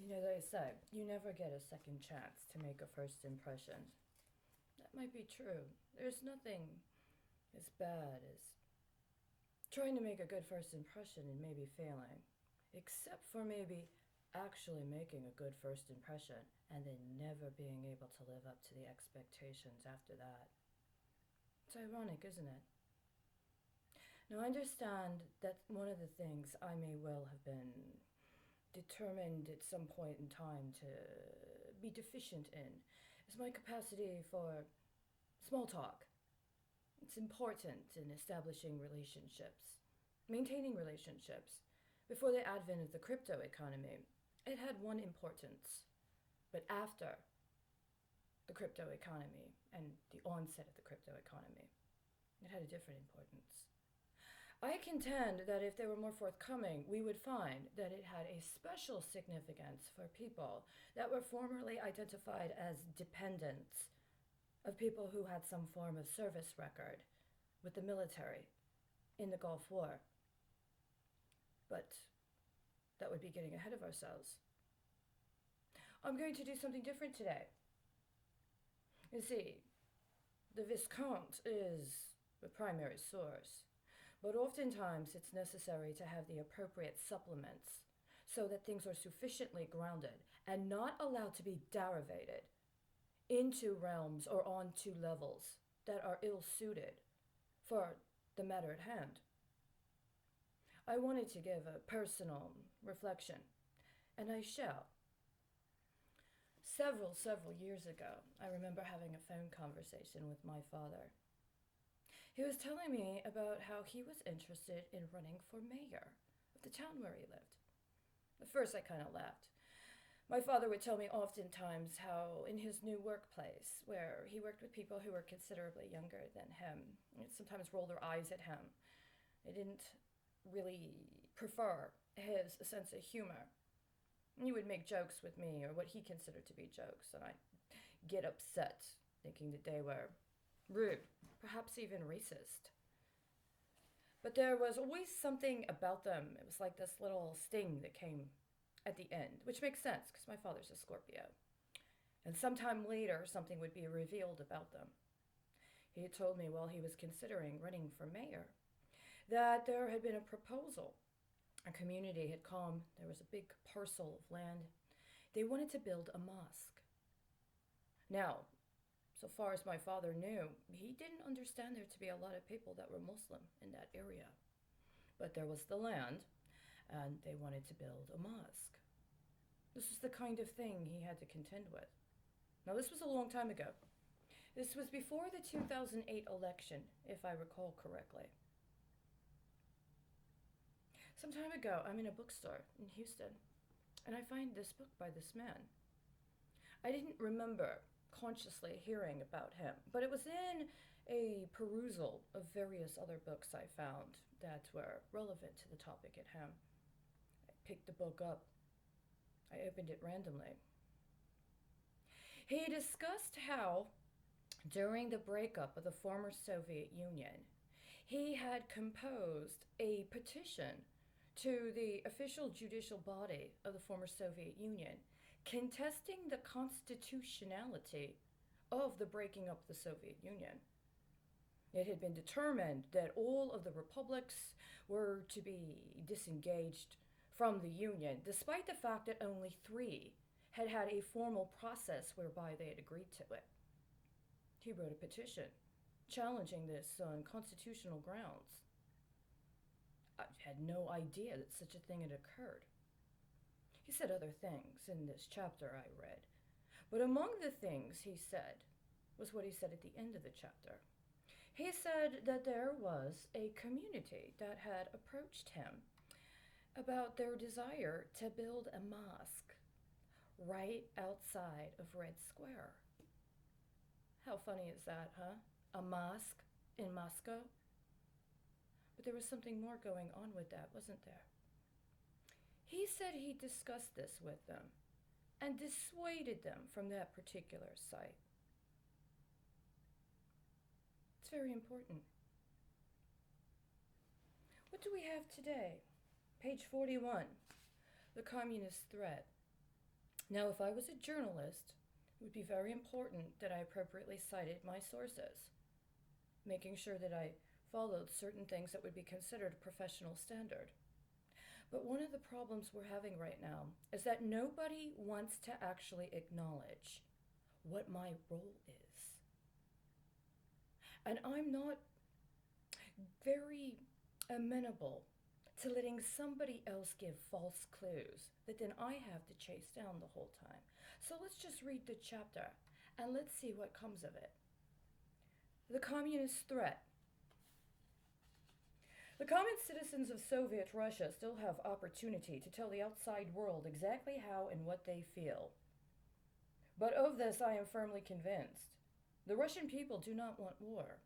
You know, they say you never get a second chance to make a first impression. That might be true. There's nothing as bad as trying to make a good first impression and maybe failing. Except for maybe actually making a good first impression and then never being able to live up to the expectations after that. It's ironic, isn't it? Now, I understand that one of the things I may well have been determined at some point in time to be deficient in is my capacity for small talk. It's important in establishing relationships, maintaining relationships. Before the advent of the crypto economy, it had one importance. But after the crypto economy and the onset of the crypto economy, it had a different importance. I contend that if they were more forthcoming, we would find that it had a special significance for people that were formerly identified as dependents of people who had some form of service record with the military in the Gulf War. But that would be getting ahead of ourselves. I'm going to do something different today. You see, the Viscount is the primary source, but oftentimes it's necessary to have the appropriate supplements so that things are sufficiently grounded and not allowed to be derivated into realms or onto levels that are ill-suited for the matter at hand. I wanted to give a personal reflection, and I shall. Several years ago, I remember having a phone conversation with my father. He was telling me about how he was interested in running for mayor of the town where he lived. At first, I kind of laughed. My father would tell me oftentimes how in his new workplace, where he worked with people who were considerably younger than him, they'd sometimes roll their eyes at him. They didn't really prefer his sense of humor. He would make jokes with me, or what he considered to be jokes, and I'd get upset, thinking that they were rude, perhaps even racist. But there was always something about them. It was like this little sting that came at the end, which makes sense, because my father's a Scorpio. And sometime later, something would be revealed about them. He had told me while he was considering running for mayor that there had been a proposal. A community had come. There was a big parcel of land. They wanted to build a mosque. Now, so far as my father knew, he didn't understand there to be a lot of people that were Muslim in that area. But there was the land, and they wanted to build a mosque. This was the kind of thing he had to contend with. Now, this was a long time ago. This was before the 2008 election, if I recall correctly. Some time ago, I'm in a bookstore in Houston, and I find this book by this man. I didn't remember consciously hearing about him, but it was in a perusal of various other books I found that were relevant to the topic at hand. I picked the book up. I opened it randomly. He discussed how, during the breakup of the former Soviet Union, he had composed a petition to the official judicial body of the former Soviet Union, contesting the constitutionality of the breaking up of the Soviet Union. It had been determined that all of the republics were to be disengaged from the Union, despite the fact that only 3 had had a formal process whereby they had agreed to it. He wrote a petition challenging this on constitutional grounds. I had no idea that such a thing had occurred. He said other things in this chapter I read, but among the things he said was what he said at the end of the chapter. He said that there was a community that had approached him about their desire to build a mosque right outside of Red Square. How funny is that, huh? A mosque in Moscow? But there was something more going on with that, wasn't there? He said he discussed this with them and dissuaded them from that particular site. It's very important. What do we have today? Page 41, the communist threat. Now, if I was a journalist, it would be very important that I appropriately cited my sources, making sure that I followed certain things that would be considered a professional standard. But one of the problems we're having right now is that nobody wants to actually acknowledge what my role is. And I'm not very amenable to letting somebody else give false clues that then I have to chase down the whole time. So let's just read the chapter and let's see what comes of it. The communist threat. The common citizens of Soviet Russia still have opportunity to tell the outside world exactly how and what they feel. But of this I am firmly convinced. The Russian people do not want war.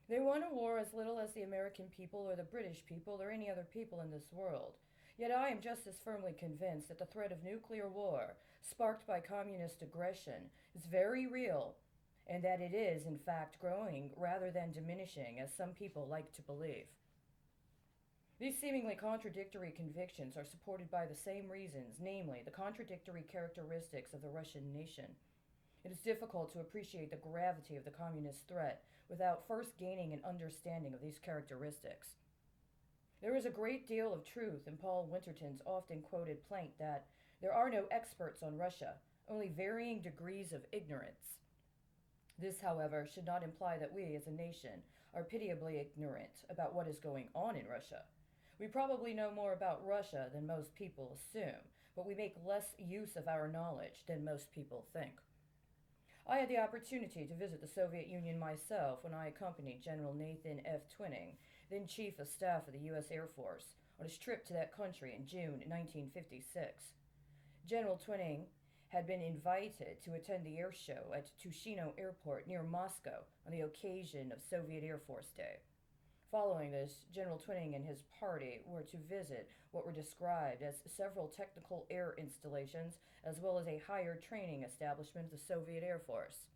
They want a war as little as the American people or the British people or any other people in this world. Yet I am just as firmly convinced that the threat of nuclear war, sparked by communist aggression, is very real, and that it is, in fact, growing rather than diminishing, as some people like to believe. These seemingly contradictory convictions are supported by the same reasons, namely, the contradictory characteristics of the Russian nation. It is difficult to appreciate the gravity of the communist threat without first gaining an understanding of these characteristics. There is a great deal of truth in Paul Winterton's often quoted plaint that there are no experts on Russia, only varying degrees of ignorance. This, however, should not imply that we, as a nation, are pitiably ignorant about what is going on in Russia. We probably know more about Russia than most people assume, but we make less use of our knowledge than most people think. I had the opportunity to visit the Soviet Union myself when I accompanied General Nathan F. Twining, then Chief of Staff of the U.S. Air Force, on his trip to that country in June 1956. General Twining had been invited to attend the air show at Tushino Airport near Moscow on the occasion of Soviet Air Force Day. Following this, General Twining and his party were to visit what were described as several technical air installations as well as a higher training establishment of the Soviet Air Force.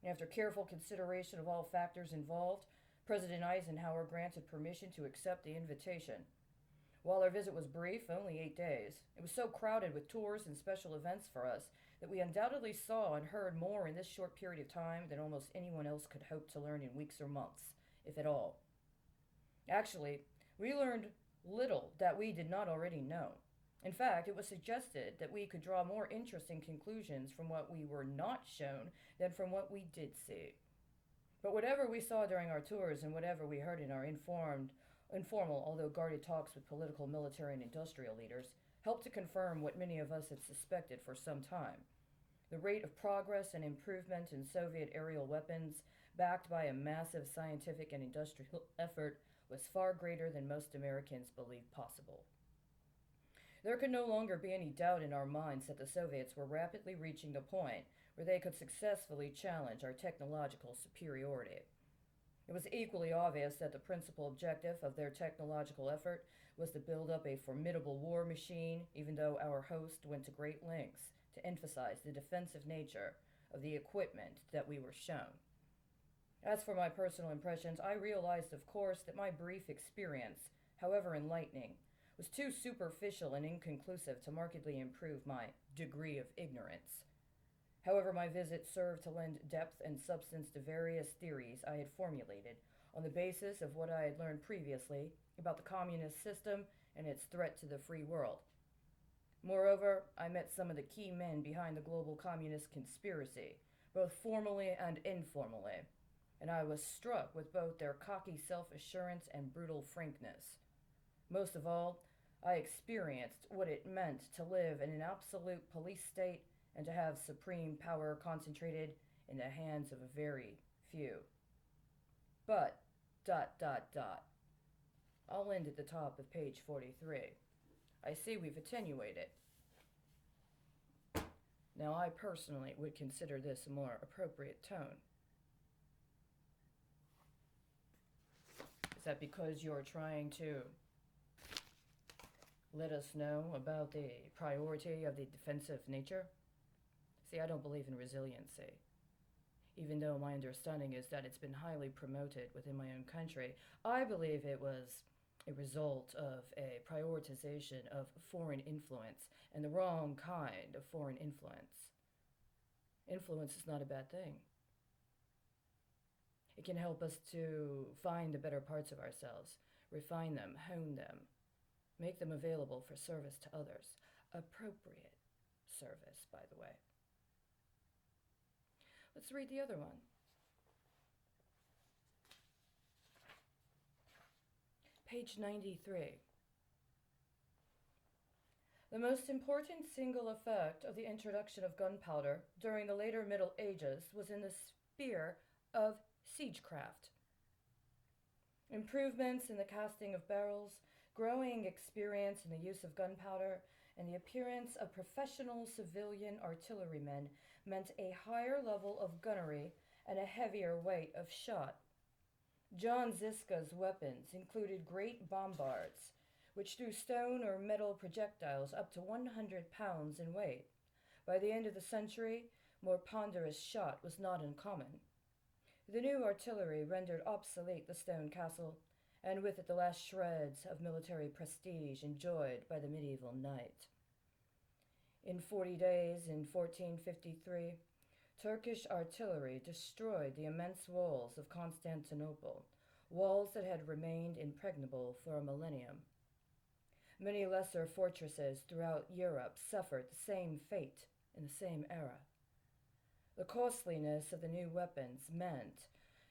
After careful consideration of all factors involved, President Eisenhower granted permission to accept the invitation. While our visit was brief, only 8 days, it was so crowded with tours and special events for us that we undoubtedly saw and heard more in this short period of time than almost anyone else could hope to learn in weeks or months, if at all. Actually, we learned little that we did not already know. In fact, it was suggested that we could draw more interesting conclusions from what we were not shown than from what we did see. But whatever we saw during our tours and whatever we heard in our informal, although guarded talks with political, military, and industrial leaders, helped to confirm what many of us had suspected for some time. The rate of progress and improvement in Soviet aerial weapons, backed by a massive scientific and industrial effort, was far greater than most Americans believed possible. There could no longer be any doubt in our minds that the Soviets were rapidly reaching the point where they could successfully challenge our technological superiority. It was equally obvious that the principal objective of their technological effort was to build up a formidable war machine, even though our host went to great lengths to emphasize the defensive nature of the equipment that we were shown. As for my personal impressions, I realized, of course, that my brief experience, however enlightening, was too superficial and inconclusive to markedly improve my degree of ignorance. However, my visit served to lend depth and substance to various theories I had formulated on the basis of what I had learned previously about the communist system and its threat to the free world. Moreover, I met some of the key men behind the global communist conspiracy, both formally and informally, and I was struck with both their cocky self-assurance and brutal frankness. Most of all, I experienced what it meant to live in an absolute police state and to have supreme power concentrated in the hands of a very few. But, ... I'll end at the top of page 43. I see we've attenuated. Now, I personally would consider this a more appropriate tone. Is that because you're trying to let us know about the priority of the defensive nature? See, I don't believe in resiliency. Even though my understanding is that it's been highly promoted within my own country, I believe it was a result of a prioritization of foreign influence and the wrong kind of foreign influence. Influence is not a bad thing. It can help us to find the better parts of ourselves, refine them, hone them, make them available for service to others. Appropriate service, by the way. Let's read the other one. Page 93. The most important single effect of the introduction of gunpowder during the later Middle Ages was in the sphere of siegecraft. Improvements in the casting of barrels, growing experience in the use of gunpowder, and the appearance of professional civilian artillerymen meant a higher level of gunnery and a heavier weight of shot. John Ziska's weapons included great bombards, which threw stone or metal projectiles up to 100 pounds in weight. By the end of the century, more ponderous shot was not uncommon. The new artillery rendered obsolete the stone castle, and with it the last shreds of military prestige enjoyed by the medieval knight. In 40 days, in 1453, Turkish artillery destroyed the immense walls of Constantinople, walls that had remained impregnable for a millennium. Many lesser fortresses throughout Europe suffered the same fate in the same era. The costliness of the new weapons meant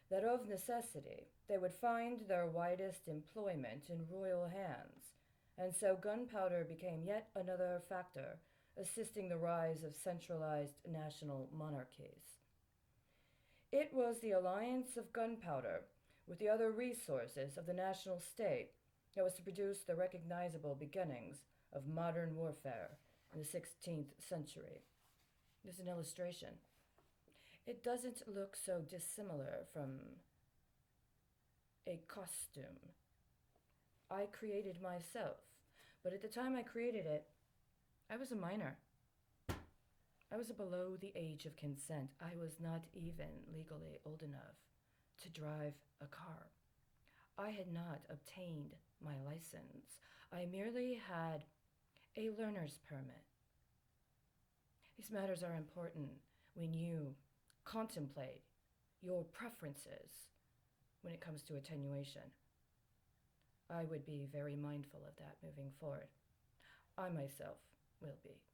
that of necessity they would find their widest employment in royal hands, and so gunpowder became yet another factor assisting the rise of centralized national monarchies. It was the alliance of gunpowder with the other resources of the national state that was to produce the recognizable beginnings of modern warfare in the 16th century. There's an illustration. It doesn't look so dissimilar from a costume I created myself, but at the time I created it, I was a minor. I was below the age of consent. I was not even legally old enough to drive a car. I had not obtained my license. I merely had a learner's permit. These matters are important when you contemplate your preferences when it comes to attenuation. I would be very mindful of that moving forward. I myself will be.